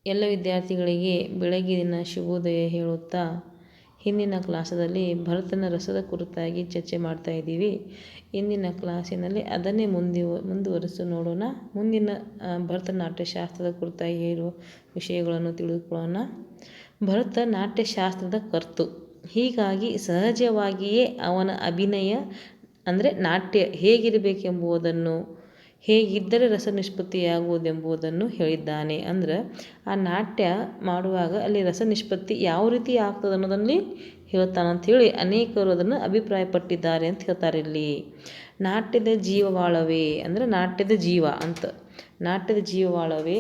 ಎಲ್ಲ ವಿದ್ಯಾರ್ಥಿಗಳಿಗೆ ಬೆಳಗಿನ ಶುಭೋದಯ ಹೇಳುತ್ತಾ ಹಿಂದಿನ ಕ್ಲಾಸದಲ್ಲಿ ಭರತನ ರಸದ ಕುರಿತಾಗಿ ಚರ್ಚೆ ಮಾಡ್ತಾ ಇದ್ದೀವಿ. ಇಂದಿನ ಕ್ಲಾಸಿನಲ್ಲಿ ಅದನ್ನೇ ಮುಂದುವರಿಸಿ ನೋಡೋಣ. ಮುಂದಿನ ಭರತನಾಟ್ಯಶಾಸ್ತ್ರದ ಕುರಿತಾಗಿ ಹೇಳುವ ವಿಷಯಗಳನ್ನು ತಿಳಿದುಕೊಳ್ಳೋಣ. ಭರತ ನಾಟ್ಯಶಾಸ್ತ್ರದ ಕರ್ತು, ಹೀಗಾಗಿ ಸಹಜವಾಗಿಯೇ ಅವನ ಅಭಿನಯ ಅಂದರೆ ನಾಟ್ಯ ಹೇಗಿರಬೇಕೆಂಬುದನ್ನು, ಹೇಗಿದ್ದರೆ ರಸ ನಿಷ್ಪತ್ತಿಯಾಗುವುದೆಂಬುದನ್ನು ಹೇಳಿದ್ದಾನೆ. ಅಂದ್ರೆ ಆ ನಾಟ್ಯ ಮಾಡುವಾಗ ಅಲ್ಲಿ ರಸ ನಿಷ್ಪತ್ತಿ ಯಾವ ರೀತಿ ಆಗ್ತದೆ ಅನ್ನೋದನ್ನು ಹೇಳ್ತಾನಂಥೇಳಿ ಅನೇಕರು ಅದನ್ನು ಅಭಿಪ್ರಾಯಪಟ್ಟಿದ್ದಾರೆ ಅಂತ ಹೇಳ್ತಾರೆ. ಇಲ್ಲಿ ನಾಟ್ಯದ ಜೀವವಾಳವೇ ಅಂದರೆ ನಾಟ್ಯದ ಜೀವ ಅಂತ, ನಾಟ್ಯದ ಜೀವವಾಳವೇ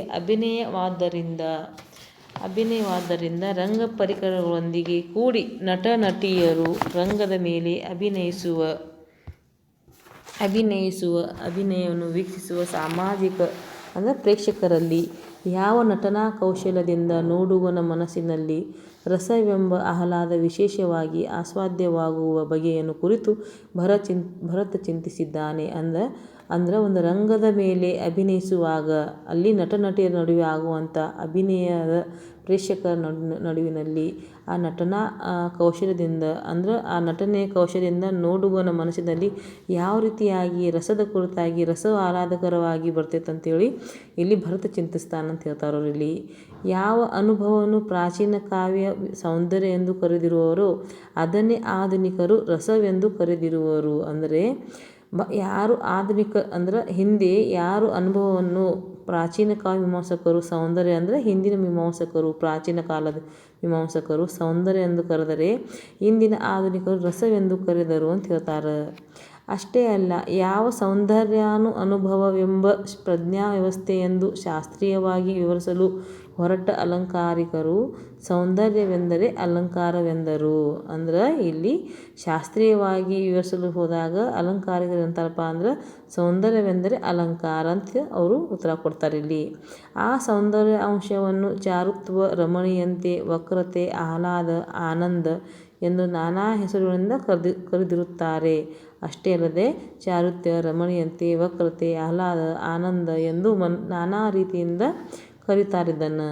ಅಭಿನಯವಾದ್ದರಿಂದ ರಂಗ ಪರಿಕರಗಳೊಂದಿಗೆ ಕೂಡಿ ನಟ ನಟಿಯರು ರಂಗದ ಮೇಲೆ ಅಭಿನಯವನ್ನು ವೀಕ್ಷಿಸುವ ಸಾಮಾಜಿಕ ಅಂದರೆ ಪ್ರೇಕ್ಷಕರಲ್ಲಿ ಯಾವ ನಟನಾ ಕೌಶಲ್ಯದಿಂದ ನೋಡುವನ ಮನಸ್ಸಿನಲ್ಲಿ ರಸವೆಂಬ ಆಹ್ಲಾದ ವಿಶೇಷವಾಗಿ ಆಸ್ವಾದ್ಯವಾಗುವ ಬಗೆಯನ್ನು ಕುರಿತು ಭರತ ಚಿಂತಿಸಿದ್ದಾನೆ. ಅಂದ್ರೆ ಒಂದು ರಂಗದ ಮೇಲೆ ಅಭಿನಯಿಸುವಾಗ ಅಲ್ಲಿ ನಟ ನಟಿಯರ ನಡುವೆ ಆಗುವಂಥ ಅಭಿನಯದ ಪ್ರೇಕ್ಷಕರ ನಡುವಿನಲ್ಲಿ ಆ ನಟನಾ ಕೌಶಲ್ಯದಿಂದ ಆ ನಟನೆಯ ಕೌಶಲ್ಯದಿಂದ ನೋಡುವನ ಮನಸ್ಸಿನಲ್ಲಿ ಯಾವ ರೀತಿಯಾಗಿ ರಸದ ಕುರಿತಾಗಿ ರಸ ಆಹ್ಲಾದಕರವಾಗಿ ಬರ್ತೈತೆ ಅಂತೇಳಿ ಇಲ್ಲಿ ಭರತ ಚಿಂತಿಸ್ತಾನಂತ ಹೇಳ್ತಾರೆ. ಇಲ್ಲಿ ಯಾವ ಅನುಭವವನ್ನು ಪ್ರಾಚೀನ ಕಾವ್ಯ ಸೌಂದರ್ಯ ಎಂದು ಕರೆದಿರುವವರು ಅದನ್ನೇ ಆಧುನಿಕರು ರಸವೆಂದು ಕರೆದಿರುವರು. ಅಂದರೆ ಯಾರು ಆಧುನಿಕ ಅಂದ್ರೆ ಹಿಂದೆ ಯಾರು ಅನುಭವವನ್ನು ಪ್ರಾಚೀನ ಕಾಲ ಮೀಮಾಂಸಕರು ಸೌಂದರ್ಯ ಅಂದರೆ ಹಿಂದಿನ ಮೀಮಾಂಸಕರು ಪ್ರಾಚೀನ ಕಾಲದ ಮೀಮಾಂಸಕರು ಸೌಂದರ್ಯ ಎಂದು ಕರೆದರೆ ಇಂದಿನ ಆಧುನಿಕರು ರಸವೆಂದು ಕರೆದರು ಅಂತ ಹೇಳ್ತಾರೆ. ಅಷ್ಟೇ ಅಲ್ಲ, ಯಾವ ಅನುಭವವೆಂಬ ಪ್ರಜ್ಞಾ ವ್ಯವಸ್ಥೆಯೆಂದು ಶಾಸ್ತ್ರೀಯವಾಗಿ ವಿವರಿಸಲು ಹೊರಟ ಅಲಂಕಾರಿಕರು ಸೌಂದರ್ಯವೆಂದರೆ ಅಲಂಕಾರವೆಂದರು. ಅಂದ್ರೆ ಇಲ್ಲಿ ಶಾಸ್ತ್ರೀಯವಾಗಿ ವಿವರಿಸಲು ಹೋದಾಗ ಅಲಂಕಾರಿಕರು ಅಂತಾರಪ್ಪ ಅಂದ್ರೆ ಸೌಂದರ್ಯವೆಂದರೆ ಅಲಂಕಾರ ಅಂತ ಅವರು ಉತ್ತರ ಕೊಡ್ತಾರೆ. ಇಲ್ಲಿ ಆ ಸೌಂದರ್ಯ ಅಂಶವನ್ನು ಚಾರುತ್ವ, ರಮಣೀಯತೆ, ವಕ್ರತೆ, ಆಹ್ಲಾದ, ಆನಂದ ಎಂದು ನಾನಾ ಹೆಸರುಗಳಿಂದ ಕರೆದಿರುತ್ತಾರೆ. ಅಷ್ಟೇ ಅಲ್ಲದೆ ಚಾರುತ್ಯ, ರಮಣೀಯತೆ, ವಕ್ರತೆ, ಆಹ್ಲಾದ, ಆನಂದ ಎಂದು ನಾನಾ ರೀತಿಯಿಂದ ಕರೀತಾರಿದ್ದನ್ನು.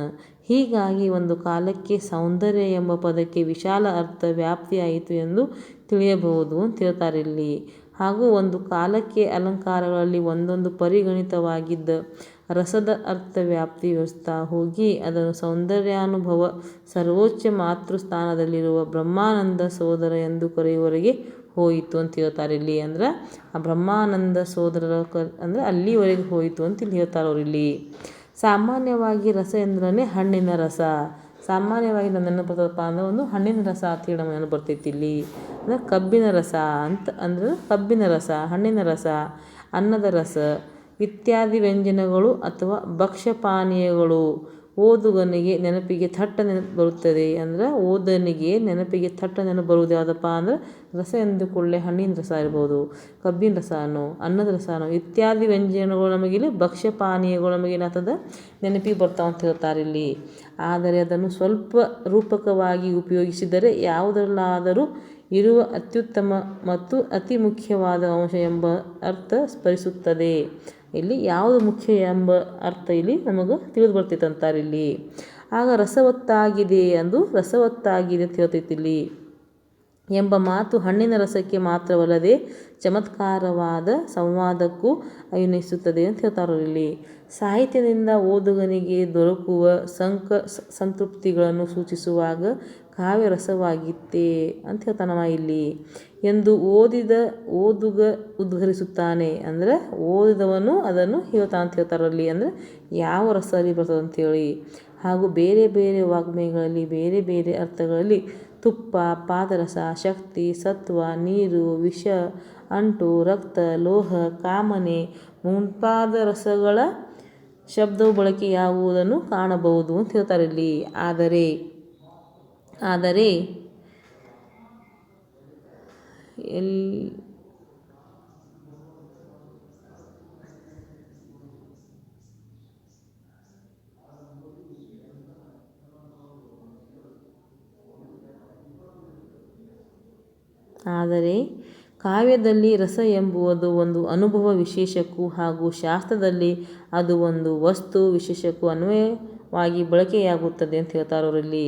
ಹೀಗಾಗಿ ಒಂದು ಕಾಲಕ್ಕೆ ಸೌಂದರ್ಯ ಎಂಬ ಪದಕ್ಕೆ ವಿಶಾಲ ಅರ್ಥ ವ್ಯಾಪ್ತಿಯಾಯಿತು ಎಂದು ತಿಳಿಯಬಹುದು ಅಂತ ಹೇಳ್ತಾರೆ ಇಲ್ಲಿ. ಹಾಗೂ ಒಂದು ಕಾಲಕ್ಕೆ ಅಲಂಕಾರಗಳಲ್ಲಿ ಒಂದೊಂದು ಪರಿಗಣಿತವಾಗಿದ್ದ ರಸದ ಅರ್ಥ ವ್ಯಾಪ್ತಿ ವ್ಯವಸ್ಥಾ ಹೋಗಿ ಅದನ್ನು ಸೌಂದರ್ಯಾನುಭವ ಸರ್ವೋಚ್ಚ ಮಾತೃಸ್ಥಾನದಲ್ಲಿರುವ ಬ್ರಹ್ಮಾನಂದ ಸೋದರ ಎಂದು ಕರೆಯುವವರೆಗೆ ಹೋಯಿತು ಅಂತ ಹೇಳ್ತಾರೆ ಇಲ್ಲಿ. ಅಂದ್ರೆ ಆ ಬ್ರಹ್ಮಾನಂದ ಸೋದರರ ಅಂದರೆ ಅಲ್ಲಿವರೆಗೆ ಹೋಯಿತು ಅಂತ ಇಲ್ಲಿ ಹೇಳ್ತಾರೆ ಅವರು ಇಲ್ಲಿ. ಸಾಮಾನ್ಯವಾಗಿ ರಸ ಎಂದ್ರೆ ಹಣ್ಣಿನ ರಸ. ಸಾಮಾನ್ಯವಾಗಿ ನನ್ನ ನೆನಪುತ್ತಪ್ಪ ಅಂದ್ರೆ ಒಂದು ಹಣ್ಣಿನ ರಸ ಅಂತ ಹೇಳಿ ನಮ್ಮ ನೆನಪು ಬರ್ತೈತಿ ಇಲ್ಲಿ. ಅಂದರೆ ಕಬ್ಬಿನ ರಸ ಅಂತ ಅಂದ್ರೆ ಕಬ್ಬಿನ ರಸ, ಹಣ್ಣಿನ ರಸ, ಅನ್ನದ ರಸ ಇತ್ಯಾದಿ ವ್ಯಂಜನಗಳು ಅಥವಾ ಭಕ್ಷ್ಯ ಪಾನೀಯಗಳು ಓದುಗನಿಗೆ ನೆನಪಿಗೆ ಥಟ್ಟ ನೆನಪು ಬರುತ್ತದೆ. ಅಂದರೆ ಓದನಿಗೆ ನೆನಪಿಗೆ ಥಟ್ಟ ನೆನಪು ಬರುವುದು ಯಾವುದಪ್ಪ ಅಂದ್ರೆ ರಸ ಎಂದುಕೊಳ್ಳೆ ಹಣ್ಣಿನ ರಸ ಇರ್ಬೋದು, ಕಬ್ಬಿನ ರಸನೋ, ಅನ್ನದ ರಸನೋ ಇತ್ಯಾದಿ ವ್ಯಂಜನಗಳು ನಮಗಿಲ್ಲಿ ಭಕ್ಷ್ಯ ಪಾನೀಯಗಳು ನಮಗೇನಾಗ್ತದೆ ನೆನಪಿಗೆ ಬರ್ತಾವಂತ ಹೇಳ್ತಾರೆ ಇಲ್ಲಿ. ಆದರೆ ಅದನ್ನು ಸ್ವಲ್ಪ ರೂಪಕವಾಗಿ ಉಪಯೋಗಿಸಿದರೆ ಯಾವುದರಲ್ಲಾದರೂ ಇರುವ ಅತ್ಯುತ್ತಮ ಮತ್ತು ಅತಿ ಮುಖ್ಯವಾದ ಅಂಶ ಎಂಬ ಅರ್ಥ ಸ್ಫುರಿಸುತ್ತದೆ. ಇಲ್ಲಿ ಯಾವುದು ಮುಖ್ಯ ಎಂಬ ಅರ್ಥ ಇಲ್ಲಿ ನಮಗೆ ತಿಳಿದು ಬರ್ತೈತೆ ಅಂತಾರೆ ಇಲ್ಲಿ. ಆಗ ರಸವತ್ತಾಗಿದೆ ಅಂತ ಹೇಳ್ತೈತಿ ಇಲ್ಲಿ ಎಂಬ ಮಾತು ಹಣ್ಣಿನ ರಸಕ್ಕೆ ಮಾತ್ರವಲ್ಲದೆ ಚಮತ್ಕಾರವಾದ ಸಂವಾದಕ್ಕೂ ಅನ್ವಯಿಸುತ್ತದೆ ಅಂತ ಹೇಳ್ತಾರೆ ಇಲ್ಲಿ. ಸಾಹಿತ್ಯದಿಂದ ಓದುಗನಿಗೆ ದೊರಕುವ ಸಂತೃಪ್ತಿಗಳನ್ನು ಸೂಚಿಸುವಾಗ ಕಾವ್ಯ ರಸವಾಗಿತ್ತೆ ಅಂತ ಹೇಳ್ತಾನವ ಇಲ್ಲಿ ಎಂದು ಓದುಗ ಉದ್ಘರಿಸುತ್ತಾನೆ. ಅಂದರೆ ಓದಿದವನು ಅದನ್ನು ಹೇಳ್ತಾನೆ ಅಂತ ಹೇಳ್ತಾರಲ್ಲಿ. ಅಂದರೆ ಯಾವ ರಸ ಅಲ್ಲಿ ಬರ್ತದೆ ಅಂಥೇಳಿ. ಹಾಗೂ ಬೇರೆ ಬೇರೆ ವಾಗ್ಮಯಗಳಲ್ಲಿ ಬೇರೆ ಬೇರೆ ಅರ್ಥಗಳಲ್ಲಿ ತುಪ್ಪ, ಪಾದರಸ, ಶಕ್ತಿ, ಸತ್ವ, ನೀರು, ವಿಷ, ಅಂಟು, ರಕ್ತ, ಲೋಹ, ಕಾಮನೆ ಮುಂತಾದ ರಸಗಳ ಶಬ್ದವು ಬಳಕೆಯಾಗುವುದನ್ನು ಕಾಣಬಹುದು ಅಂತ ಹೇಳ್ತಾರೆ ಇಲ್ಲಿ. ಆದರೆ ಕಾವ್ಯದಲ್ಲಿ ರಸ ಎಂಬುವುದು ಒಂದು ಅನುಭವ ವಿಶೇಷಕ್ಕೂ ಹಾಗೂ ಶಾಸ್ತ್ರದಲ್ಲಿ ಅದು ಒಂದು ವಸ್ತು ವಿಶೇಷಕ್ಕೂ ವಾಗಿ ಬಳಕೆಯಾಗುತ್ತದೆ ಅಂತ ಹೇಳ್ತಾರೆ ಅವರಲ್ಲಿ.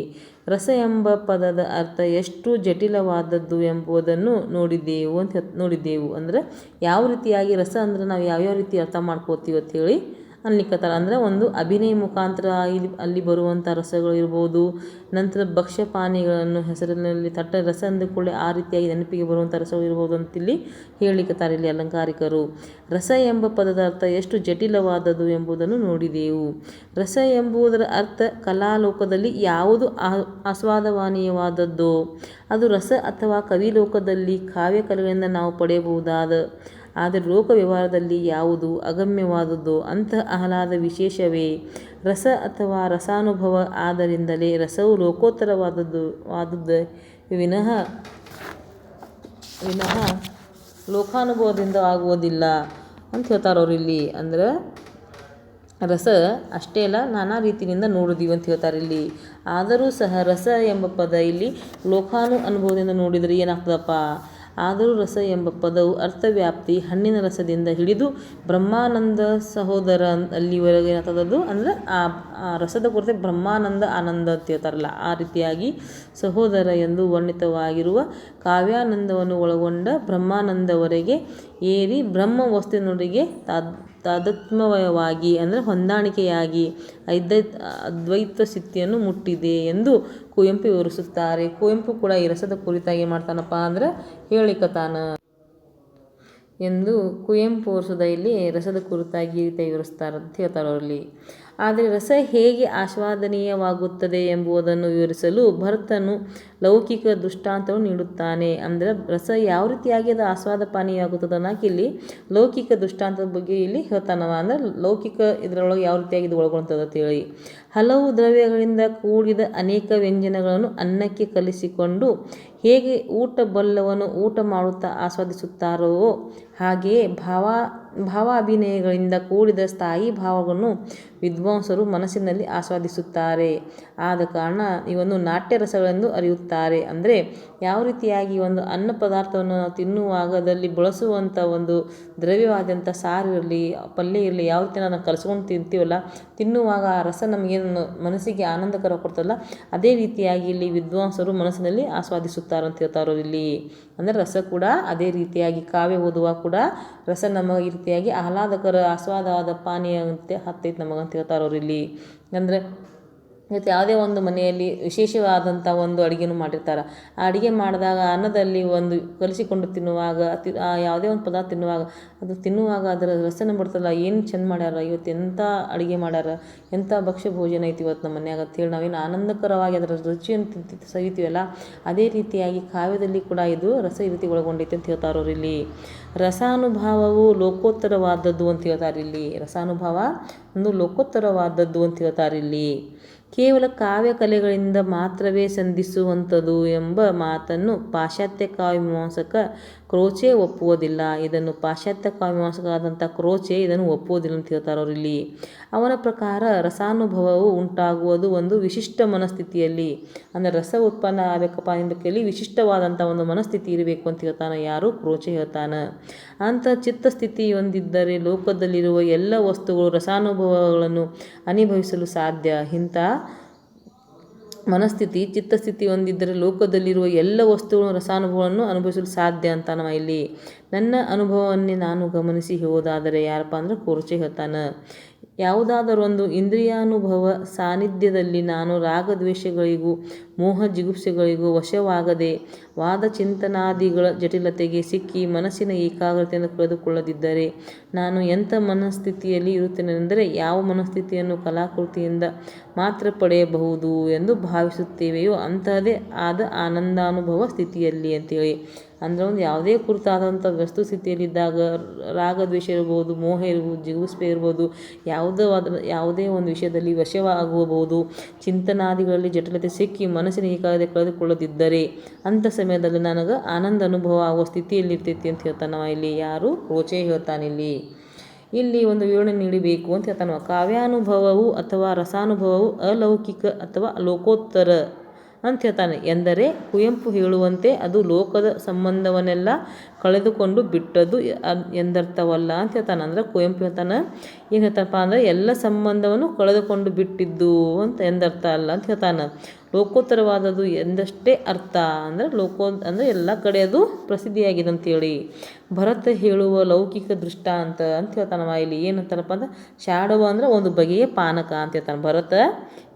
ರಸ ಎಂಬ ಪದದ ಅರ್ಥ ಎಷ್ಟು ಜಟಿಲವಾದದ್ದು ಎಂಬುದನ್ನು ನೋಡಿದ್ದೆವು. ಅಂದರೆ ಯಾವ ರೀತಿಯಾಗಿ ರಸ ಅಂದರೆ ನಾವು ಯಾವ್ಯಾವ ರೀತಿ ಅರ್ಥ ಮಾಡ್ಕೋತೀವಿ ಅಂತ ಹೇಳಿ ಅನ್ಲಿಕ್ಕತ್ತಾರ. ಅಂದರೆ ಒಂದು ಅಭಿನಯ ಮುಖಾಂತರ ಅಲ್ಲಿ ಬರುವಂಥ ರಸಗಳು ಇರ್ಬೋದು. ನಂತರ ಭಕ್ಷ್ಯಪಾನೀಯಗಳನ್ನು ಹೆಸರಿನಲ್ಲಿ ರಸ ಅಂದ ಕೂಡಲೇ ಆ ರೀತಿಯಾಗಿ ನೆನಪಿಗೆ ಬರುವಂಥ ರಸಗಳು ಇರ್ಬೋದು ಅಂತಿಲ್ಲಿ ಹೇಳಿಕತ್ತಾರೆ ಇಲ್ಲಿ ಅಲಂಕಾರಿಕರು. ರಸ ಎಂಬ ಪದದ ಅರ್ಥ ಎಷ್ಟು ಜಟಿಲವಾದದ್ದು ಎಂಬುದನ್ನು ನೋಡಿದೆವು. ರಸ ಎಂಬುದರ ಅರ್ಥ ಕಲಾಲೋಕದಲ್ಲಿ ಯಾವುದು ಆಸ್ವಾದನೀಯವಾದದ್ದೋ ಅದು ರಸ, ಅಥವಾ ಕವಿಲೋಕದಲ್ಲಿ ಕಾವ್ಯಕಲೆಗಳಿಂದ ನಾವು ಪಡೆಯಬಹುದಾದ ಆದರೆ ಲೋಕ ವ್ಯವಹಾರದಲ್ಲಿ ಯಾವುದು ಅಗಮ್ಯವಾದದ್ದೋ ಅಂತಹ ಆಹ್ಲಾದ ವಿಶೇಷವೇ ರಸ ಅಥವಾ ರಸಾನುಭವ. ಆದ್ದರಿಂದಲೇ ರಸವು ಲೋಕೋತ್ತರವಾದದ್ದು ವಿನಃ ಲೋಕಾನುಭವದಿಂದ ಆಗುವುದಿಲ್ಲ ಅಂತ ಹೇಳ್ತಾರೆ ಅವರು ಇಲ್ಲಿ. ಅಂದರೆ ರಸ ಅಷ್ಟೇ ಅಲ್ಲ, ನಾನಾ ರೀತಿಯಿಂದ ನೋಡಿದೀವಿ ಅಂತ ಹೇಳ್ತಾರೆ ಇಲ್ಲಿ. ಆದರೂ ಸಹ ರಸ ಎಂಬ ಪದ ಇಲ್ಲಿ ಅನುಭವದಿಂದ ನೋಡಿದರೆ ಏನಾಗ್ತದಪ್ಪ. ಆದರೂ ರಸ ಎಂಬ ಪದವು ಅರ್ಥವ್ಯಾಪ್ತಿ ಹಣ್ಣಿನ ರಸದಿಂದ ಹಿಡಿದು ಬ್ರಹ್ಮಾನಂದ ಸಹೋದರ ಅಲ್ಲಿವರೆಗೆ ಏನಾಗ್ತದದು. ಅಂದರೆ ಆ ರಸದ ಕೊರತೆ ಬ್ರಹ್ಮಾನಂದ ಆನಂದ ಅಂತ ಹೇಳ್ತಾರಲ್ಲ, ಆ ರೀತಿಯಾಗಿ ಸಹೋದರ ಎಂದು ವರ್ಣಿತವಾಗಿರುವ ಕಾವ್ಯಾನಂದವನ್ನು ಒಳಗೊಂಡ ಬ್ರಹ್ಮಾನಂದವರೆಗೆ ಏರಿ ಬ್ರಹ್ಮ ವಸ್ತುವಿನೊಳಗೆ ತಾದಾತ್ಮ್ಯವಾಗಿ ಅಂದರೆ ಹೊಂದಾಣಿಕೆಯಾಗಿ ಅದ್ವೈತ ಸ್ಥಿತಿಯನ್ನು ಮುಟ್ಟಿದೆ ಎಂದು ಕುವೆಂಪು ವಿವರಿಸುತ್ತಾರೆ. ಕುವೆಂಪು ಕೂಡ ಈ ರಸದ ಕುರಿತಾಗಿ ಮಾಡ್ತಾನಪ್ಪ ಅಂದರೆ ಹೇಳಿಕತಾನ ಎಂದು ಕುವೆಂಪು ವಿವರಿಸಿದ ಇಲ್ಲಿ ರಸದ ಕುರಿತಾಗಿ ವಿವರಿಸ್ತಾರೆ ಅಂತ ಹೇಳ್ತಾರೆ ಅವರಲ್ಲಿ. ಆದರೆ ರಸ ಹೇಗೆ ಆಸ್ವಾದನೀಯವಾಗುತ್ತದೆ ಎಂಬುದನ್ನು ವಿವರಿಸಲು ಭರತನು ಲೌಕಿಕ ದೃಷ್ಟಾಂತವನ್ನು ನೀಡುತ್ತಾನೆ. ಅಂದರೆ ರಸ ಯಾವ ರೀತಿಯಾಗಿ ಅದು ಆಸ್ವಾದ ಪಾನೀಯವಾಗುತ್ತದೆ ಅನ್ನೋಕೆ ಇಲ್ಲಿ ಲೌಕಿಕ ದೃಷ್ಟಾಂತದ ಬಗ್ಗೆ ಇಲ್ಲಿ ಹೇಳ್ತಾನವ. ಅಂದರೆ ಲೌಕಿಕ ಇದರೊಳಗೆ ಯಾವ ರೀತಿಯಾಗಿ ಇದು ಒಳಗೊಳ್ತದೆ ಅಂತೇಳಿ. ಹಲವು ದ್ರವ್ಯಗಳಿಂದ ಕೂಡಿದ ಅನೇಕ ವ್ಯಂಜನಗಳನ್ನು ಅನ್ನಕ್ಕೆ ಕಲಿಸಿಕೊಂಡು ಹೇಗೆ ಊಟ ಬಲ್ಲವನ್ನು ಊಟ ಮಾಡುತ್ತಾ ಆಸ್ವಾದಿಸುತ್ತಾರೋ ಹಾಗೆಯೇ ಭಾವಾಭಿನಯಗಳಿಂದ ಕೂಡಿದ ಸ್ಥಾಯಿ ಭಾವಗಳನ್ನು ವಿದ್ವಾಂಸರು ಮನಸ್ಸಿನಲ್ಲಿ ಆಸ್ವಾದಿಸುತ್ತಾರೆ. ಆದ ಕಾರಣ ಇವನ್ನು ನಾಟ್ಯ ರಸಗಳೆಂದು ಅರಿಯುತ್ತಾರೆ. ಅಂದರೆ ಯಾವ ರೀತಿಯಾಗಿ ಒಂದು ಅನ್ನ ಪದಾರ್ಥವನ್ನು ನಾವು ತಿನ್ನುವಾಗ ಅದರಲ್ಲಿ ಬಳಸುವಂಥ ಒಂದು ದ್ರವ್ಯವಾದಂಥ ಸಾರು ಇರಲಿ, ಪಲ್ಯ ಇರಲಿ, ಯಾವ ರೀತಿ ನಾವು ಕಲಸ್ಕೊಂಡು ತಿಂತೀವಲ್ಲ, ತಿನ್ನುವಾಗ ಆ ರಸ ನಮಗೇನು ಮನಸ್ಸಿಗೆ ಆನಂದಕರ ಕೊಡ್ತಲ್ಲ, ಅದೇ ರೀತಿಯಾಗಿ ಇಲ್ಲಿ ವಿದ್ವಾಂಸರು ಮನಸ್ಸಿನಲ್ಲಿ ಆಸ್ವಾದಿಸುತ್ತಾರೆ ಅಂತ ಹೇಳ್ತಾರೋ ಇಲ್ಲಿ. ಅಂದರೆ ರಸ ಕೂಡ ಅದೇ ರೀತಿಯಾಗಿ ಕಾವ್ಯ ಓದುವಾಗ ಕೂಡ ರಸ ನಮಗೆ ಈ ರೀತಿಯಾಗಿ ಆಹ್ಲಾದಕರ ಆಸ್ವಾದವಾದ ಪಾನೀಯ ಅಂತ ಹತ್ತೈತೆ ನಮಗಂತ ಹೇಳ್ತಾರೆ ಅವರು ಇಲ್ಲಿ. ಅಂದರೆ ಮತ್ತು ಯಾವುದೇ ಒಂದು ಮನೆಯಲ್ಲಿ ವಿಶೇಷವಾದಂಥ ಒಂದು ಅಡುಗೆನೂ ಮಾಡಿರ್ತಾರೆ. ಆ ಅಡುಗೆ ಮಾಡಿದಾಗ ಅನ್ನದಲ್ಲಿ ಒಂದು ಕಲಿಸಿಕೊಂಡು ತಿನ್ನುವಾಗ ಯಾವುದೇ ಒಂದು ಪದಾರ್ಥ ತಿನ್ನುವಾಗ ಅದರ ರಸನ ಬಿಡ್ತಲ್ಲ, ಏನು ಚೆಂದ ಮಾಡ್ಯಾರ ಇವತ್ತು, ಎಂಥ ಅಡುಗೆ ಮಾಡ್ಯಾರ, ಎಂಥ ಭಕ್ಷ್ಯ ಭೋಜನ ಐತಿ ಇವತ್ತು ನಮ್ಮ ಮನ್ಯಾಗ ಅಂತೇಳಿ ನಾವೇನು ಆನಂದಕರವಾಗಿ ಅದರ ರುಚಿಯನ್ನು ಸವಿತೀವಲ್ಲ, ಅದೇ ರೀತಿಯಾಗಿ ಕಾವ್ಯದಲ್ಲಿ ಕೂಡ ಇದು ರಸ ಈ ರೀತಿ ಒಳಗೊಂಡೈತೆ ಅಂತ ಹೇಳ್ತಾರೆ ಅವರು ಇಲ್ಲಿ. ರಸಾನುಭವವು ಲೋಕೋತ್ತರವಾದದ್ದು ಅಂತ ಹೇಳ್ತಾರೆ ಇಲ್ಲಿ. ರಸಾನುಭವ ಒಂದು ಲೋಕೋತ್ತರವಾದದ್ದು ಅಂತ ಹೇಳ್ತಾರೆ ಇಲ್ಲಿ. ಕೇವಲ ಕಾವ್ಯ ಕಲೆಗಳಿಂದ ಮಾತ್ರವೇ ಸಂಧಿಸುವಂಥದ್ದು ಎಂಬ ಮಾತನ್ನು ಪಾಶ್ಚಾತ್ಯ ಕಾವ್ಯಮೀಮಾಂಸಕ ಕ್ರೋಚೆ ಒಪ್ಪುವುದಿಲ್ಲ. ಇದನ್ನು ಪಾಶ್ಚಾತ್ಯ ಕಾವ್ಯಮೀಮಾಂಸಕ ಆದಂಥ ಕ್ರೋಚೆ ಇದನ್ನು ಒಪ್ಪುವುದಿಲ್ಲ ಅಂತ ಹೇಳ್ತಾರೆ ಅವರು ಇಲ್ಲಿ. ಅವನ ಪ್ರಕಾರ ರಸಾನುಭವವು ಉಂಟಾಗುವುದು ಒಂದು ವಿಶಿಷ್ಟ ಮನಸ್ಥಿತಿಯಲ್ಲಿ. ಅಂದರೆ ರಸ ಉತ್ಪನ್ನ ಆಗಬೇಕಪ್ಪ ಎಂಬಲ್ಲಿ ವಿಶಿಷ್ಟವಾದಂಥ ಒಂದು ಮನಸ್ಥಿತಿ ಇರಬೇಕು ಅಂತ ಹೇಳ್ತಾನೆ ಯಾರು, ಕ್ರೋಚೆ ಹೇಳ್ತಾನೆ. ಅಂಥ ಚಿತ್ತಸ್ಥಿತಿ ಹೊಂದಿದ್ದರೆ ಲೋಕದಲ್ಲಿರುವ ಎಲ್ಲ ವಸ್ತುಗಳು ರಸಾನುಭವಗಳನ್ನು ಅನುಭವಿಸಲು ಸಾಧ್ಯ. ಇಂಥ ಮನಸ್ಥಿತಿ ಚಿತ್ತಸ್ಥಿತಿ ಹೊಂದಿದ್ದರೆ ಲೋಕದಲ್ಲಿರುವ ಎಲ್ಲ ವಸ್ತುಗಳನ್ನು ರಸಾನುಭವವನ್ನು ಅನುಭವಿಸಲು ಸಾಧ್ಯ ಅಂತ ನಾವು ಇಲ್ಲಿ. ನನ್ನ ಅನುಭವವನ್ನೇ ನಾನು ಗಮನಿಸಿ ಹೇಳೋದಾದರೆ ಯಾರಪ್ಪ ಅಂದರೆ ಕ್ರೋಚೆ ಹೇಳ್ತಾನೆ. ಯಾವುದಾದರೊಂದು ಇಂದ್ರಿಯಾನುಭವ ಸಾನ್ನಿಧ್ಯದಲ್ಲಿ ನಾನು ರಾಗದ್ವೇಷಗಳಿಗೂ ಮೋಹ ಜಿಗುಪ್ಸೆಗಳಿಗೂ ವಶವಾಗದೆ ವಾದ ಚಿಂತನಾದಿಗಳ ಜಟಿಲತೆಗೆ ಸಿಕ್ಕಿ ಮನಸ್ಸಿನ ಏಕಾಗ್ರತೆಯನ್ನು ಕಳೆದುಕೊಳ್ಳದಿದ್ದರೆ ನಾನು ಎಂಥ ಮನಸ್ಥಿತಿಯಲ್ಲಿ ಇರುತ್ತೇನೆಂದರೆ ಯಾವ ಮನಸ್ಥಿತಿಯನ್ನು ಕಲಾಕೃತಿಯಿಂದ ಮಾತ್ರ ಪಡೆಯಬಹುದು ಎಂದು ಭಾವಿಸುತ್ತೇವೆಯೋ ಅಂತಹದೇ ಆದ ಆನಂದಾನುಭವ ಸ್ಥಿತಿಯಲ್ಲಿ ಅಂತೇಳಿ. ಅಂದರೆ ಒಂದು ಯಾವುದೇ ಕುರಿತಾದಂಥ ವಸ್ತು ಸ್ಥಿತಿಯಲ್ಲಿದ್ದಾಗ ರಾಗದ್ವೇಷ ಇರ್ಬೋದು, ಮೋಹ ಇರ್ಬೋದು, ಜಿಗುಪ್ಸೆ ಇರ್ಬೋದು, ಯಾವುದೇ ಒಂದು ವಿಷಯದಲ್ಲಿ ವಶವಾಗಬಹುದು, ಚಿಂತನಾದಿಗಳಲ್ಲಿ ಜಟಿಲತೆ ಸಿಕ್ಕಿ ಮನಸ್ಸಿನ ಏಕಾಗ್ರತೆ ಕಳೆದುಕೊಳ್ಳದಿದ್ದರೆ ಅಂಥ ಸಮಯದಲ್ಲಿ ನನಗೆ ಆನಂದ ಅನುಭವ ಆಗುವ ಸ್ಥಿತಿಯಲ್ಲಿರ್ತೈತಿ ಅಂತ ಹೇಳ್ತಾನೆ ಇಲ್ಲಿ ಯಾರು, ಕ್ರೋಚೆ ಹೇಳ್ತಾನೆ ಇಲ್ಲಿ ಒಂದು ವಿವರಣೆ ನೀಡಬೇಕು ಅಂತ ಹೇಳ್ತಾನೆ. ಕಾವ್ಯಾನುಭವವು ಅಥವಾ ರಸಾನುಭವವು ಅಲೌಕಿಕ ಅಥವಾ ಲೋಕೋತ್ತರ ಅಂತ ಹೇಳ್ತಾನೆ. ಎಂದರೆ ಕುವೆಂಪು ಹೇಳುವಂತೆ ಅದು ಲೋಕದ ಸಂಬಂಧವನ್ನೆಲ್ಲ ಕಳೆದುಕೊಂಡು ಬಿಟ್ಟದ್ದು ಎಂದರ್ಥವಲ್ಲ ಅಂತ ಹೇಳ್ತಾನೆ. ಅಂದರೆ ಕುವೆಂಪು ಹೇಳ್ತಾನೆ, ಏನು ಹೇಳ್ತಾನಪ್ಪ ಅಂದರೆ ಎಲ್ಲ ಸಂಬಂಧವನ್ನು ಕಳೆದುಕೊಂಡು ಬಿಟ್ಟಿದ್ದು ಅಂತ ಎಂದರ್ಥ ಅಲ್ಲ ಅಂತ ಹೇಳ್ತಾನೆ. ಲೋಕೋತ್ತರವಾದದ್ದು ಎಂದಷ್ಟೇ ಅರ್ಥ. ಅಂದರೆ ಅಂದರೆ ಎಲ್ಲ ಕಡೆ ಅದು ಪ್ರಸಿದ್ಧಿಯಾಗಿದೆ ಅಂತೇಳಿ. ಭರತ ಹೇಳುವ ಲೌಕಿಕ ದೃಷ್ಟಾಂತ ಅಂತ ಹೇಳ್ತಾನವ ಇಲ್ಲಿ. ಏನಂತಾನಪ್ಪ ಅಂದ್ರೆ ಶಾಡವ ಅಂದರೆ ಒಂದು ಬಗೆಯ ಪಾನಕ ಅಂತ ಹೇಳ್ತಾನೆ. ಭರತ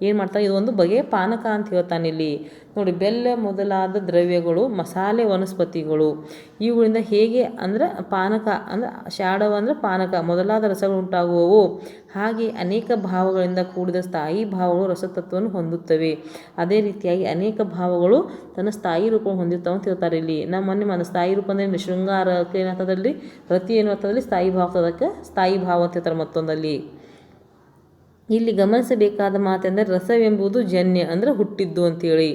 ಏನು ಮಾಡ್ತಾನೆ, ಇದು ಒಂದು ಬಗೆಯ ಪಾನಕ ಅಂತ ಹೇಳ್ತಾನೆ ಇಲ್ಲಿ. ನೋಡಿ, ಬೆಲ್ಲ ಮೊದಲಾದ ದ್ರವ್ಯಗಳು, ಮಸಾಲೆ, ವನಸ್ಪತಿಗಳು ಇವುಗಳಿಂದ ಹೇಗೆ ಅಂದರೆ ಪಾನಕ ಅಂದರೆ ಶಾಡವ ಅಂದರೆ ಪಾನಕ ಮೊದಲಾದ ರಸಗಳು ಉಂಟಾಗುವವು. ಹಾಗೆ ಅನೇಕ ಭಾವಗಳಿಂದ ಕೂಡಿದ ಸ್ಥಾಯಿ ಭಾವಗಳು ರಸತತ್ವವನ್ನು ಹೊಂದುತ್ತವೆ. ಅದೇ ರೀತಿಯಾಗಿ ಅನೇಕ ಭಾವಗಳು ತನ್ನ ಸ್ಥಾಯಿ ರೂಪವನ್ನು ಹೊಂದಿರ್ತಾವೆ ಅಂತ ಹೇಳ್ತಾರೆ ಇಲ್ಲಿ. ನಮ್ಮ ಸ್ಥಾಯಿ ರೂಪ ಅಂದರೆ ಶೃಂಗಾರಕ್ಕೆ ಏನರ್ಥದಲ್ಲಿ, ರತಿ ಏನು ಅರ್ಥದಲ್ಲಿ ಸ್ಥಾಯಿ ಭಾವ, ಅದಕ್ಕೆ ಸ್ಥಾಯಿ ಭಾವ ಅಂತ ಹೇಳ್ತಾರೆ ಮತ್ತೊಂದಲ್ಲಿ. ಇಲ್ಲಿ ಗಮನಿಸಬೇಕಾದ ಮಾತೆಂದರೆ ರಸವೆಂಬುದು ಜನ್ಯ ಅಂದರೆ ಹುಟ್ಟಿದ್ದು ಅಂತೇಳಿ.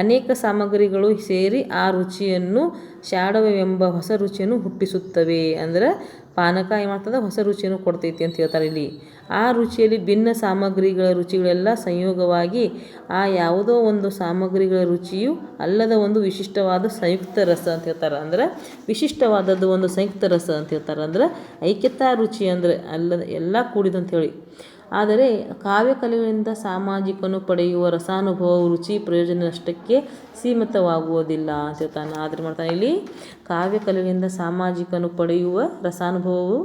ಅನೇಕ ಸಾಮಗ್ರಿಗಳು ಸೇರಿ ಆ ರುಚಿಯನ್ನು, ಶಾಡವವೆಂಬ ಹೊಸ ರುಚಿಯನ್ನು ಹುಟ್ಟಿಸುತ್ತವೆ. ಅಂದರೆ ಪಾನಕ ಏನು ಮಾಡ್ತದೆ, ಹೊಸ ರುಚಿಯನ್ನು ಕೊಡ್ತೈತಿ ಅಂತ ಹೇಳ್ತಾರೆ ಇಲ್ಲಿ. ಆ ರುಚಿಯಲ್ಲಿ ಭಿನ್ನ ಸಾಮಗ್ರಿಗಳ ರುಚಿಗಳೆಲ್ಲ ಸಂಯೋಗವಾಗಿ ಆ ಯಾವುದೋ ಒಂದು ಸಾಮಗ್ರಿಗಳ ರುಚಿಯು ಅಲ್ಲದ ಒಂದು ವಿಶಿಷ್ಟವಾದ ಸಂಯುಕ್ತ ರಸ ಅಂತ ಹೇಳ್ತಾರೆ. ಅಂದರೆ ವಿಶಿಷ್ಟವಾದದ್ದು ಒಂದು ಸಂಯುಕ್ತ ರಸ ಅಂತ ಹೇಳ್ತಾರೆ. ಅಂದರೆ ಐಕ್ಯತಾ ರುಚಿ ಅಂದರೆ ಅಲ್ಲದ ಎಲ್ಲ ಕೂಡಿದಂಥೇಳಿ. ಆದರೆ ಕಾವ್ಯಕಲೆಗಳಿಂದ ಸಾಮಾಜಿಕನು ಪಡೆಯುವ ರಸಾನುಭವವು ರುಚಿ ಪ್ರಯೋಜನಷ್ಟಕ್ಕೆ ಸೀಮಿತವಾಗುವುದಿಲ್ಲ ಅಂತ ಹೇಳ್ತಾನೆ. ಆದರೆ ಮಾಡ್ತಾನೆ ಇಲ್ಲಿ, ಕಾವ್ಯಕಲೆಗಳಿಂದ ಸಾಮಾಜಿಕನು ಪಡೆಯುವ ರಸಾನುಭವವು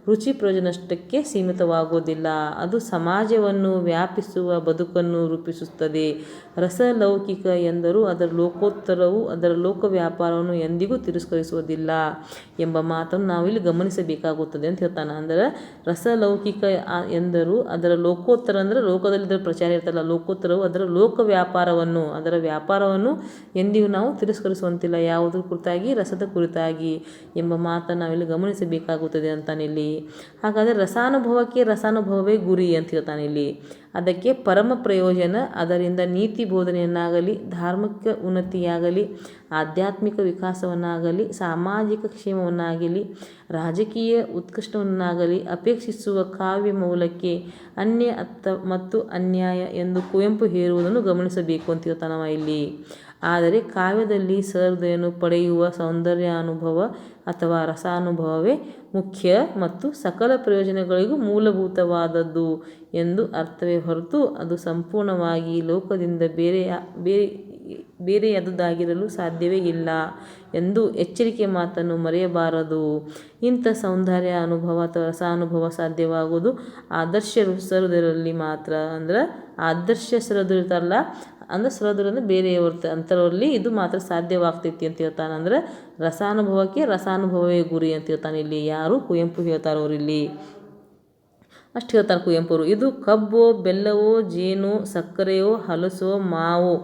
ರುಚಿ ಪ್ರಯೋಜನಷ್ಟಕ್ಕೆ ಸೀಮಿತವಾಗುವುದಿಲ್ಲ. ಅದು ಸಮಾಜವನ್ನು ವ್ಯಾಪಿಸುವ ಬದುಕನ್ನು ರೂಪಿಸುತ್ತದೆ. ರಸಲೌಕಿಕ ಎಂದರೂ ಅದರ ಲೋಕೋತ್ತರವು ಅದರ ಲೋಕ ವ್ಯಾಪಾರವನ್ನು ಎಂದಿಗೂ ತಿರಸ್ಕರಿಸುವುದಿಲ್ಲ ಎಂಬ ಮಾತನ್ನು ನಾವಿಲ್ಲಿ ಗಮನಿಸಬೇಕಾಗುತ್ತದೆ ಅಂತ ಹೇಳ್ತಾನೆ. ಅಂದರೆ ರಸಲೌಕಿಕ ಎಂದರೂ ಅದರ ಲೋಕೋತ್ತರ ಅಂದರೆ ಲೋಕದಲ್ಲಿ ಇದರ ಪ್ರಚಾರ ಇರ್ತಲ್ಲ, ಲೋಕೋತ್ತರವು ಅದರ ಲೋಕ ವ್ಯಾಪಾರವನ್ನು, ಅದರ ವ್ಯಾಪಾರವನ್ನು ಎಂದಿಗೂ ನಾವು ತಿರಸ್ಕರಿಸುವಂತಿಲ್ಲ. ಯಾವುದ್ರ ಕುರಿತಾಗಿ, ರಸದ ಕುರಿತಾಗಿ ಎಂಬ ಮಾತನ್ನು ನಾವಿಲ್ಲಿ ಗಮನಿಸಬೇಕಾಗುತ್ತದೆ ಅಂತಾನೆ ಇಲ್ಲಿ. ಹಾಗಾದರೆ ರಸಾನುಭವಕ್ಕೆ ರಸಾನುಭವವೇ ಗುರಿ ಅಂತ ಹೇಳ್ತಾನೆ ಇಲ್ಲಿ. ಅದಕ್ಕೆ ಪರಮ ಪ್ರಯೋಜನ ಅದರಿಂದ ನೀತಿ ಬೋಧನೆಯನ್ನಾಗಲಿ, ಧಾರ್ಮಿಕ ಉನ್ನತಿಯಾಗಲಿ, ಆಧ್ಯಾತ್ಮಿಕ ವಿಕಾಸವನ್ನಾಗಲಿ, ಸಾಮಾಜಿಕ ಕ್ಷೇಮವನ್ನಾಗಲಿ, ರಾಜಕೀಯ ಉತ್ಕೃಷ್ಟವನ್ನಾಗಲಿ ಅಪೇಕ್ಷಿಸುವ ಕಾವ್ಯ ಮೌಲ್ಯಕ್ಕೆ ಅನ್ಯ ಮತ್ತು ಅನ್ಯಾಯ ಎಂದು ಕುವೆಂಪು ಹೇರುವುದನ್ನು ಗಮನಿಸಬೇಕು ಅಂತ ಹೇಳ್ತಾನವ ಇಲ್ಲಿ. ಆದರೆ ಕಾವ್ಯದಲ್ಲಿ ಸಹೃದಯನು ಪಡೆಯುವ ಸೌಂದರ್ಯಾನುಭವ ಅಥವಾ ರಸಾನುಭವವೇ ಮುಖ್ಯ ಮತ್ತು ಸಕಲ ಪ್ರಯೋಜನಗಳಿಗೂ ಮೂಲಭೂತವಾದದ್ದು ಎಂದು ಅರ್ಥವೇ ಹೊರತು ಅದು ಸಂಪೂರ್ಣವಾಗಿ ಲೋಕದಿಂದ ಬೇರೆಯಾದುದಾಗಿರಲು ಸಾಧ್ಯವೇ ಇಲ್ಲ ಎಂದು ಎಚ್ಚರಿಕೆ ಮಾತನ್ನು ಮರೆಯಬಾರದು. ಇಂಥ ಸೌಂದರ್ಯ ಅನುಭವ ಅಥವಾ ರಸಾನುಭವ ಸಾಧ್ಯವಾಗುವುದು ಆದರ್ಶ ಸಹೃದಯರಲ್ಲಿ ಮಾತ್ರ. ಅಂದರೆ ಆದರ್ಶ ಸಹೃದಯರಿರ್ತಾರಲ್ಲ, ಅಂದರೆ ಸಹೃದಯರಿಂದ ಬೇರೆಯವ್ರ ಅಂಥವ್ರಲ್ಲಿ ಇದು ಮಾತ್ರ ಸಾಧ್ಯವಾಗ್ತೈತಿ ಅಂತ ಹೇಳ್ತಾನೆ. ಅಂದರೆ ರಸಾನುಭವಕ್ಕೆ ರಸಾನುಭವವೇ ಗುರಿ ಅಂತ ಹೇಳ್ತಾನೆ ಇಲ್ಲಿ. ಯಾರು? ಕುವೆಂಪು ಹೇಳ್ತಾರೆ ಅವರಿಲ್ಲಿ. ಅಷ್ಟು ಹೇಳ್ತಾರೆ ಕುವೆಂಪುರು. ಇದು ಕಬ್ಬೋ, ಬೆಲ್ಲವೋ, ಜೇನು, ಸಕ್ಕರೆಯೋ, ಹಲಸೋ, ಮಾವೋ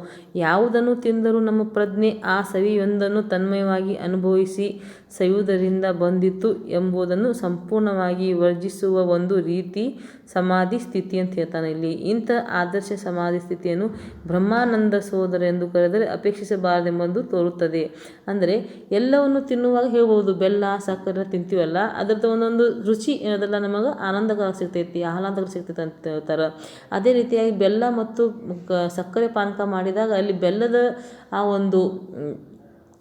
ಯಾವುದನ್ನು ತಿಂದರೂ ನಮ್ಮ ಪ್ರಜ್ಞೆ ಆ ಸವಿಯೊಂದನ್ನು ತನ್ಮಯವಾಗಿ ಅನುಭವಿಸಿ ಸವಿಯುವುದರಿಂದ ಬಂದಿತು ಎಂಬುದನ್ನು ಸಂಪೂರ್ಣವಾಗಿ ವರ್ಜಿಸುವ ಒಂದು ರೀತಿ ಸಮಾಧಿ ಸ್ಥಿತಿ ಅಂತ ಹೇಳ್ತಾನೆ ಇಲ್ಲಿ. ಇಂಥ ಆದರ್ಶ ಸಮಾಧಿ ಸ್ಥಿತಿಯನ್ನು ಬ್ರಹ್ಮಾನಂದ ಸೋದರ ಎಂದು ಕರೆದರೆ ಅಪೇಕ್ಷಿಸಬಾರದೆಂಬುದು ತೋರುತ್ತದೆ. ಅಂದರೆ ಎಲ್ಲವನ್ನು ತಿನ್ನುವಾಗ ಹೇಳ್ಬೋದು, ಬೆಲ್ಲ ಸಕ್ಕರೆ ತಿಂತೀವಲ್ಲ, ಅದರದ್ದು ಒಂದೊಂದು ರುಚಿ ಏನದಲ್ಲ ನಮಗೆ ಆನಂದಕರ ಸಿಗ್ತೈತಿ, ಆಹ್ಲಾದಕರ ಸಿಗ್ತೈತಿ ಅಂತ ಹೇಳ್ತಾರೆ. ಅದೇ ರೀತಿಯಾಗಿ ಬೆಲ್ಲ ಮತ್ತು ಸಕ್ಕರೆ ಪಾನಕ ಮಾಡಿದಾಗ ಅಲ್ಲಿ ಬೆಲ್ಲದ ಆ ಒಂದು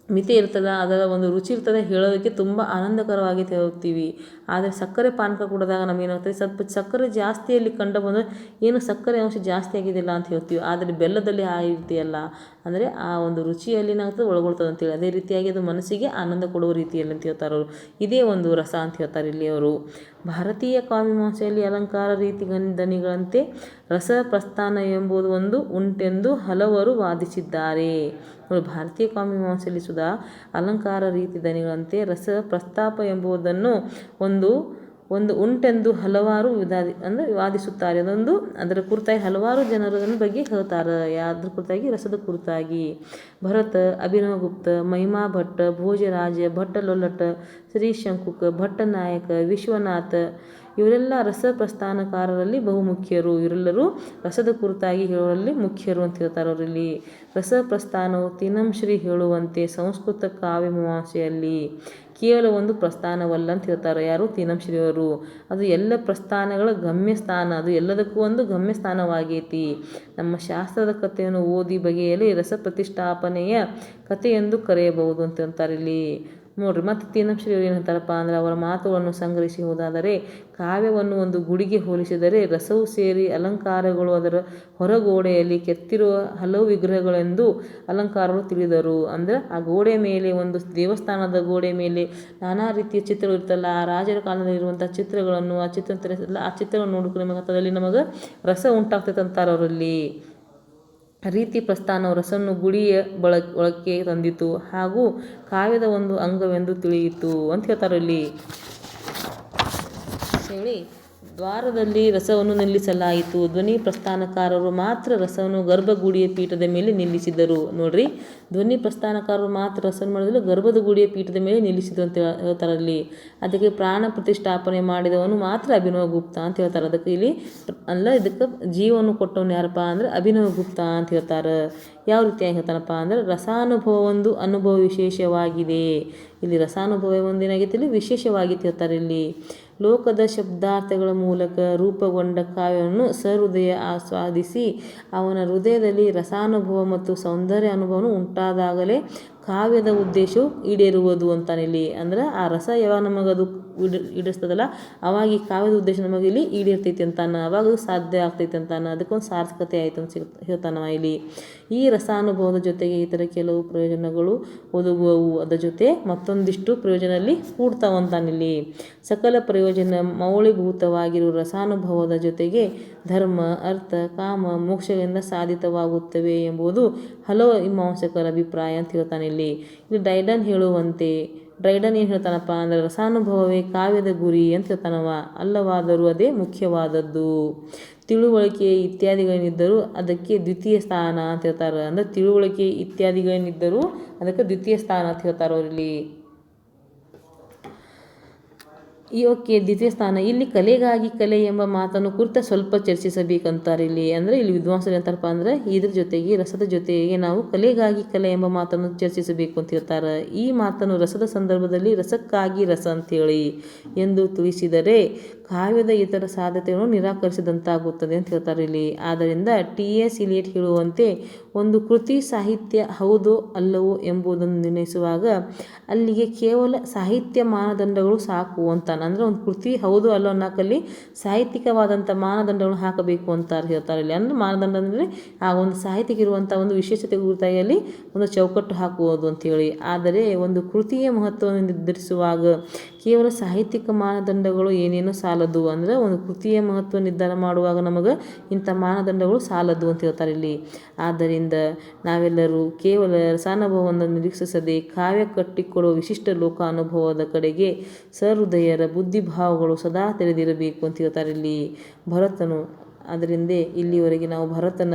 ಮಿತಿ ಇರ್ತದೆ, ಅದರ ಒಂದು ರುಚಿ ಇರ್ತದೆ, ಹೇಳೋದಕ್ಕೆ ತುಂಬ ಆನಂದಕರವಾಗಿ ಹೋಗ್ತೀವಿ. ಆದರೆ ಸಕ್ಕರೆ ಪಾನಕ ಕುಡಿದಾಗ ನಮಗೇನಾಗ್ತದೆ, ಸ್ವಲ್ಪ ಸಕ್ಕರೆ ಜಾಸ್ತಿಯಲ್ಲಿ ಕಂಡು ಬಂದರೆ ಏನು ಸಕ್ಕರೆ ಅಂಶ ಜಾಸ್ತಿ ಆಗಿದ್ದಿಲ್ಲ ಅಂತ ಹೇಳ್ತೀವಿ. ಆದರೆ ಬೆಲ್ಲದಲ್ಲಿ ಆ ರೀತಿಯಲ್ಲ, ಅಂದರೆ ಆ ಒಂದು ರುಚಿಯಲ್ಲಿ ಏನಾಗ್ತದೆ ಒಳಗೊಳ್ತದೆ ಅಂತೇಳಿ. ಅದೇ ರೀತಿಯಾಗಿ ಅದು ಮನಸ್ಸಿಗೆ ಆನಂದ ಕೊಡುವ ರೀತಿಯಲ್ಲಿ ಅಂತ ಹೇಳ್ತಾರೆ ಅವರು. ಇದೇ ಒಂದು ರಸ ಅಂತ ಹೇಳ್ತಾರೆ ಇಲ್ಲಿ ಅವರು. ಭಾರತೀಯ ಕಾವ್ಯಮೀಮಾಂಸೆಯಲ್ಲಿ ಅಲಂಕಾರ ರೀತಿ ದನಿಗಳಂತೆ ರಸ ಪ್ರಸ್ಥಾನ ಎಂಬುದು ಒಂದು ಉಂಟೆಂದು ಹಲವರು ವಾದಿಸಿದ್ದಾರೆ. ಭಾರತೀಯ ಕಾವ್ಯಮೀಮಾಂಸೆಯಲ್ಲಿ ಸುಧಾ ಅಲಂಕಾರ ರೀತಿ ದನಿಗಳಂತೆ ರಸ ಪ್ರಸ್ತಾಪ ಎಂಬುದನ್ನು ಒಂದು ಉಂಟೆಂದು ಹಲವಾರು ವಾದಿಸುತ್ತಾರೆ. ಅದರ ಕುರಿತಾಗಿ ಹಲವಾರು ಜನರು ಅದರ ಬಗ್ಗೆ ಹೇಳ್ತಾರೆ. ಯಾವ್ದ್ರ ಕುರಿತಾಗಿ? ರಸದ ಕುರಿತಾಗಿ. ಭರತ, ಅಭಿನವಗುಪ್ತ, ಮಹಿಮಾ ಭಟ್ಟ, ಭೋಜರಾಜ, ಭಟ್ಟಲೊಲ್ಲಟ, ಶ್ರೀಶಂಕುಕ, ಭಟ್ಟನಾಯಕ, ವಿಶ್ವನಾಥ ಇವರೆಲ್ಲ ರಸ ಪ್ರಸ್ಥಾನಕಾರರಲ್ಲಿ ಬಹುಮುಖ್ಯರು. ಇವರೆಲ್ಲರೂ ರಸದ ಕುರಿತಾಗಿ ಹೇಳುವಲ್ಲಿ ಮುಖ್ಯರು ಅಂತ ಹೇಳ್ತಾರೆ ಅವರಲ್ಲಿ. ರಸ ಪ್ರಸ್ಥಾನವು ತೀನಂಶ್ರೀ ಹೇಳುವಂತೆ ಸಂಸ್ಕೃತ ಕಾವ್ಯಮೀಮಾಂಸೆಯಲ್ಲಿ ಕೇವಲ ಒಂದು ಪ್ರಸ್ಥಾನವಲ್ಲ ಅಂತ ಹೇಳ್ತಾರೆ. ಯಾರು? ತೀನಂಶ್ರೀಯವರು. ಅದು ಎಲ್ಲ ಪ್ರಸ್ಥಾನಗಳ ಗಮ್ಯಸ್ಥಾನ, ಅದು ಎಲ್ಲದಕ್ಕೂ ಒಂದು ಗಮ್ಯಸ್ಥಾನವಾಗೈತಿ. ನಮ್ಮ ಶಾಸ್ತ್ರದ ಕಥೆಯನ್ನು ಓದಿ ಬಗೆಯಲ್ಲಿ ರಸ ಪ್ರತಿಷ್ಠಾಪನೆಯ ಕಥೆ ಎಂದು ಕರೆಯಬಹುದು ಅಂತ ಹೇಳ್ತಾರೆ ಇಲ್ಲಿ. ನೋಡ್ರಿ ಮತ್ತು ತೀನಂಶ್ರೀ ಏನು ಹೇಳ್ತಾರಪ್ಪ ಅಂದರೆ ಅವರ ಮಾತುಗಳನ್ನು ಸಂಗ್ರಹಿಸಿ ಹೋದಾದರೆ ಕಾವ್ಯವನ್ನು ಒಂದು ಗುಡಿಗೆ ಹೋಲಿಸಿದರೆ ರಸವು ಸೇರಿ ಅಲಂಕಾರಗಳು ಅದರ ಹೊರಗೋಡೆಯಲ್ಲಿ ಕೆತ್ತಿರುವ ಹಲವು ವಿಗ್ರಹಗಳೆಂದು ಅಲಂಕಾರಗಳು ತಿಳಿದರು. ಅಂದರೆ ಆ ಗೋಡೆಯ ಮೇಲೆ ಒಂದು ದೇವಸ್ಥಾನದ ಗೋಡೆ ಮೇಲೆ ನಾನಾ ರೀತಿಯ ಚಿತ್ರಗಳು ಇರ್ತಲ್ಲ, ಆ ರಾಜರ ಕಾಲದಲ್ಲಿ ಇರುವಂಥ ಚಿತ್ರಗಳನ್ನು ಆ ಚಿತ್ರಗಳನ್ನು ನೋಡ್ಕೊಂಡು ನಮಗೆ ಅದರಲ್ಲಿ ನಮಗೆ ರಸ ಉಂಟಾಗ್ತೈತೆ ಅಂತಾರೆ ಅವರಲ್ಲಿ. ರೀತಿ ಪ್ರಸ್ಥಾನವು ರಸವನ್ನು ಗುಡಿಯ ಒಳಕ್ಕೆ ತಂದಿತು ಹಾಗೂ ಕಾವ್ಯದ ಒಂದು ಅಂಗವೆಂದು ತಿಳಿಯಿತು ಅಂತ ಹೇಳ್ತಾರೆ ಇಲ್ಲಿ ಹೇಳಿ. ದ್ವಾರದಲ್ಲಿ ರಸವನ್ನು ನಿಲ್ಲಿಸಲಾಯಿತು. ಧ್ವನಿ ಪ್ರಸ್ಥಾನಕಾರರು ಮಾತ್ರ ರಸವನ್ನು ಗರ್ಭಗುಡಿಯ ಪೀಠದ ಮೇಲೆ ನಿಲ್ಲಿಸಿದರು. ನೋಡ್ರಿ, ಧ್ವನಿ ಪ್ರಸ್ಥಾನಕಾರರು ಮಾತ್ರ ರಸವನ್ನು ಮಾಡಿದ್ರು ಗರ್ಭದ ಗುಡಿಯ ಪೀಠದ ಮೇಲೆ ನಿಲ್ಲಿಸಿದರು ಅಂತ ಹೇಳ್ತಾರಲ್ಲಿ. ಅದಕ್ಕೆ ಪ್ರಾಣ ಪ್ರತಿಷ್ಠಾಪನೆ ಮಾಡಿದವನು ಮಾತ್ರ ಅಭಿನವ ಗುಪ್ತ ಅಂತ ಹೇಳ್ತಾರೆ. ಅದಕ್ಕೆ ಇಲ್ಲಿ ಇದಕ್ಕೆ ಜೀವವನ್ನು ಕೊಟ್ಟವನು ಯಾರಪ್ಪ ಅಂದ್ರೆ ಅಭಿನವ ಗುಪ್ತ ಅಂತ ಹೇಳ್ತಾರೆ. ಯಾವ ರೀತಿಯಾಗಿ ಹೇಳ್ತಾನಪ್ಪ ಅಂದ್ರೆ ರಸಾನುಭವ ಒಂದು ಅನುಭವ ವಿಶೇಷವಾಗಿದೆ. ಇಲ್ಲಿ ರಸಾನುಭವ ಒಂದೇನಾಗಿತ್ತು, ಇಲ್ಲಿ ವಿಶೇಷವಾಗಿತ್ತು ಹೇಳ್ತಾರೆ. ಇಲ್ಲಿ ಲೋಕದ ಶಬ್ದಾರ್ಥಗಳ ಮೂಲಕ ರೂಪುಗೊಂಡ ಕಾವ್ಯವನ್ನು ಸಹೃದಯ ಆಸ್ವಾದಿಸಿ ಅವನ ಹೃದಯದಲ್ಲಿ ರಸಾನುಭವ ಮತ್ತು ಸೌಂದರ್ಯ ಅನುಭವನು ಉಂಟಾದಾಗಲೇ ಕಾವ್ಯದ ಉದ್ದೇಶವು ಈಡೇರುವುದು ಅಂತಾನೆ ಇಲ್ಲಿ. ಅಂದ್ರೆ ಆ ರಸ ಯಾವಾಗ ನಮಗದು ಈಡೇರಿಸ್ತದಲ್ಲ ಅವಾಗ ಈ ಕಾವ್ಯದ ಉದ್ದೇಶ ನಮಗೆ ಇಲ್ಲಿ ಈಡೇರ್ತೈತಿ ಅಂತಾನ, ಅವಾಗ ಅದು ಸಾಧ್ಯ ಆಗ್ತೈತಿ ಅಂತಾನ, ಅದಕ್ಕೊಂದು ಸಾರ್ಥಕತೆ ಆಯ್ತು ಅಂತ ಹೇಳ್ತಾನವ ಇಲ್ಲಿ. ಈ ರಸಾನುಭವದ ಜೊತೆಗೆ ಇತರ ಕೆಲವು ಪ್ರಯೋಜನಗಳು ಒದಗುವವು, ಅದರ ಜೊತೆ ಮತ್ತೊಂದಿಷ್ಟು ಪ್ರಯೋಜನಲ್ಲಿ ಕೂಡ್ತಾವಂತಾನಿಲ್ಲಿ. ಸಕಲ ಪ್ರಯೋಜನ ಮೌಳಿಭೂತವಾಗಿರುವ ರಸಾನುಭವದ ಜೊತೆಗೆ ಧರ್ಮ, ಅರ್ಥ, ಕಾಮ, ಮೋಕ್ಷಗಳಿಂದ ಸಾಧಿತವಾಗುತ್ತವೆ ಎಂಬುದು ಹಲವು ಮೀಮಾಂಸಕರ ಅಭಿಪ್ರಾಯ ಅಂತ ಹೇಳ್ತಾನೆ ಇಲ್ಲಿ. ಡ್ರೈಡನ್ ಹೇಳುವಂತೆ ಡ್ರೈಡನ್ ಏನು ಹೇಳ್ತಾನಪ್ಪ ಅಂದರೆ ರಸಾನುಭವವೇ ಕಾವ್ಯದ ಗುರಿ ಅಂತ ಹೇಳ್ತಾನವ. ಅಲ್ಲವಾದರೂ ಅದೇ ಮುಖ್ಯವಾದದ್ದು. ತಿಳುವಳಿಕೆ ಇತ್ಯಾದಿಗಳೇನಿದ್ದರೂ ಅದಕ್ಕೆ ದ್ವಿತೀಯ ಸ್ಥಾನ ಅಂತ ಹೇಳ್ತಾರೆ. ಅಂದರೆ ತಿಳುವಳಿಕೆ ಇತ್ಯಾದಿಗಳೇನಿದ್ದರೂ ಅದಕ್ಕೆ ದ್ವಿತೀಯ ಸ್ಥಾನ ಅಂತ ಹೇಳ್ತಾರೆ ಅವರಲ್ಲಿ. ಇವಕ್ಕೆ ದ್ವಿತೀಯ ಸ್ಥಾನ. ಇಲ್ಲಿ ಕಲೆಗಾಗಿ ಕಲೆ ಎಂಬ ಮಾತನ್ನು ಕುರಿತ ಸ್ವಲ್ಪ ಚರ್ಚಿಸಬೇಕಂತಾರೆ ಇಲ್ಲಿ. ಅಂದರೆ ಇಲ್ಲಿ ವಿದ್ವಾಂಸರು ಎಂತಾರಪ್ಪ ಅಂದರೆ ಇದ್ರ ಜೊತೆಗೆ ರಸದ ಜೊತೆಗೆ ನಾವು ಕಲೆಗಾಗಿ ಕಲೆ ಎಂಬ ಮಾತನ್ನು ಚರ್ಚಿಸಬೇಕು ಅಂತ ಹೇಳ್ತಾರೆ. ಈ ಮಾತನ್ನು ರಸದ ಸಂದರ್ಭದಲ್ಲಿ ರಸಕ್ಕಾಗಿ ರಸ ಅಂತೇಳಿ ಎಂದು ತಿಳಿಸಿದರೆ ಕಾವ್ಯದ ಇತರ ಸಾಧ್ಯತೆಗಳನ್ನು ನಿರಾಕರಿಸಿದಂತಾಗುತ್ತದೆ ಅಂತ ಹೇಳ್ತಾರೆ ಇಲ್ಲಿ. ಆದ್ದರಿಂದ T.S. ಇಲಿಯಟ್ ಹೇಳುವಂತೆ ಒಂದು ಕೃತಿ ಸಾಹಿತ್ಯ ಹೌದೋ ಅಲ್ಲವೋ ಎಂಬುದನ್ನು ನಿರ್ಣಯಿಸುವಾಗ ಅಲ್ಲಿಗೆ ಕೇವಲ ಸಾಹಿತ್ಯ ಮಾನದಂಡಗಳು ಸಾಕು ಅಂತಾನೆ. ಅಂದರೆ ಒಂದು ಕೃತಿ ಹೌದು ಅಲ್ಲೋ ಅನ್ನೋಕಲ್ಲಿ ಸಾಹಿತ್ಯಿಕವಾದಂಥ ಮಾನದಂಡಗಳನ್ನು ಹಾಕಬೇಕು ಅಂತ ಹೇಳ್ತಾರೆ ಇಲ್ಲಿ. ಅಂದರೆ ಮಾನದಂಡ ಅಂದರೆ ಆ ಒಂದು ಸಾಹಿತ್ಯಕ್ಕೆ ಇರುವಂಥ ಒಂದು ವಿಶೇಷತೆ ಕುರಿತಾಗಿ ಅಲ್ಲಿ ಒಂದು ಚೌಕಟ್ಟು ಹಾಕುವುದು ಅಂತೇಳಿ. ಆದರೆ ಒಂದು ಕೃತಿಯ ಮಹತ್ವವನ್ನು ನಿರ್ಧರಿಸುವಾಗ ಕೇವಲ ಸಾಹಿತ್ಯಿಕ ಮಾನದಂಡಗಳು ಏನೇನೋ ಸಾಲದು. ಅಂದರೆ ಒಂದು ಕೃತಿಯ ಮಹತ್ವ ನಿರ್ಧಾರ ಮಾಡುವಾಗ ನಮಗೆ ಇಂಥ ಮಾನದಂಡಗಳು ಸಾಲದು ಅಂತ ಹೇಳ್ತಾರೆ ಇಲ್ಲಿ. ಆದ್ದರಿಂದ ನಾವೆಲ್ಲರೂ ಕೇವಲ ರಸಾನುಭವವನ್ನು ನಿರೀಕ್ಷಿಸದೆ ಕಾವ್ಯ ಕಟ್ಟಿಕೊಡುವ ವಿಶಿಷ್ಟ ಲೋಕಾನುಭವದ ಕಡೆಗೆ ಸಹೃದಯರ ಬುದ್ಧಿಭಾವಗಳು ಸದಾ ತೆರೆದಿರಬೇಕು ಅಂತ ಹೇಳ್ತಾರೆ ಇಲ್ಲಿ ಭರತನು. ಅದರಿಂದ ಇಲ್ಲಿವರೆಗೆ ನಾವು ಭರತನ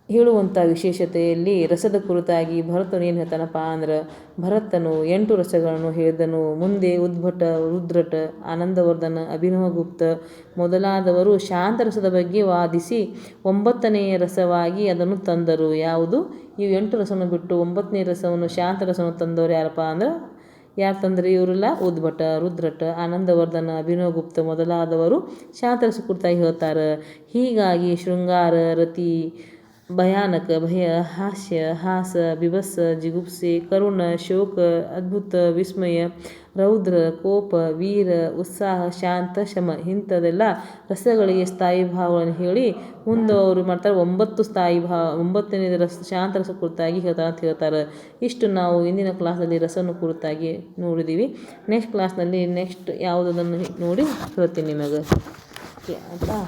ಹೇಳುವಂಥ ವಿಶೇಷತೆಯಲ್ಲಿ ರಸದ ಕುರಿತಾಗಿ ಭರತನು ಏನು ಹೇಳ್ತಾನಪ್ಪ ಅಂದ್ರೆ ಭರತನು 8 ರಸಗಳನ್ನು ಹೇಳಿದನು. ಮುಂದೆ ಉದ್ಭಟ, ರುದ್ರಟ, ಆನಂದವರ್ಧನ, ಅಭಿನವಗುಪ್ತ ಮೊದಲಾದವರು ಶಾಂತರಸದ ಬಗ್ಗೆ ವಾದಿಸಿ 9ನೆಯ ರಸವಾಗಿ ಅದನ್ನು ತಂದರು. ಯಾವುದು? ಇವು 8 ರಸವನ್ನು ಬಿಟ್ಟು 9ನೇ ರಸವನ್ನು ಶಾಂತರಸವನ್ನು ತಂದವರು ಯಾರಪ್ಪ ಅಂದ್ರೆ ಯಾರು ತಂದರೆ ಇವರೆಲ್ಲ ಉದ್ಭಟ, ರುದ್ರಟ, ಆನಂದವರ್ಧನ, ಅಭಿನವಗುಪ್ತ ಮೊದಲಾದವರು ಶಾಂತರಸ ಕುರಿತಾಗಿ ಹೇಳ್ತಾರೆ. ಹೀಗಾಗಿ ಶೃಂಗಾರ, ರತಿ, ಭಯಾನಕ, ಭಯ, ಹಾಸ್ಯ, ಹಾಸ, ಬಿಭತ್ಸ, ಜಿಗುಪ್ಸೆ, ಕರುಣ, ಶೋಕ, ಅದ್ಭುತ, ವಿಸ್ಮಯ, ರೌದ್ರ, ಕೋಪ, ವೀರ, ಉತ್ಸಾಹ, ಶಾಂತ, ಶಮ ಇಂಥದೆಲ್ಲ ರಸಗಳಿಗೆ ಸ್ಥಾಯಿ ಭಾವಗಳನ್ನು ಹೇಳಿ ಮುಂದೆ ಅವರು ಮಾಡ್ತಾರೆ 9 ಸ್ಥಾಯಿ ಭಾವ 9ನೇ ಶಾಂತರಸ ಕುರಿತಾಗಿ ಹೇಳ್ತಾರೆ ಅಂತ ಹೇಳ್ತಾರೆ. ಇಷ್ಟು ನಾವು ಇಂದಿನ ಕ್ಲಾಸಲ್ಲಿ ರಸವನ್ನು ಕುರಿತಾಗಿ ನೋಡಿದ್ದೀವಿ. ನೆಕ್ಸ್ಟ್ ಕ್ಲಾಸ್ನಲ್ಲಿ ನೆಕ್ಸ್ಟ್ ಯಾವುದನ್ನು ನೋಡಿ ಹೇಳ್ತೀನಿ ನಿಮಗೆ. ಓಕೆ ಆಯಿತಾ?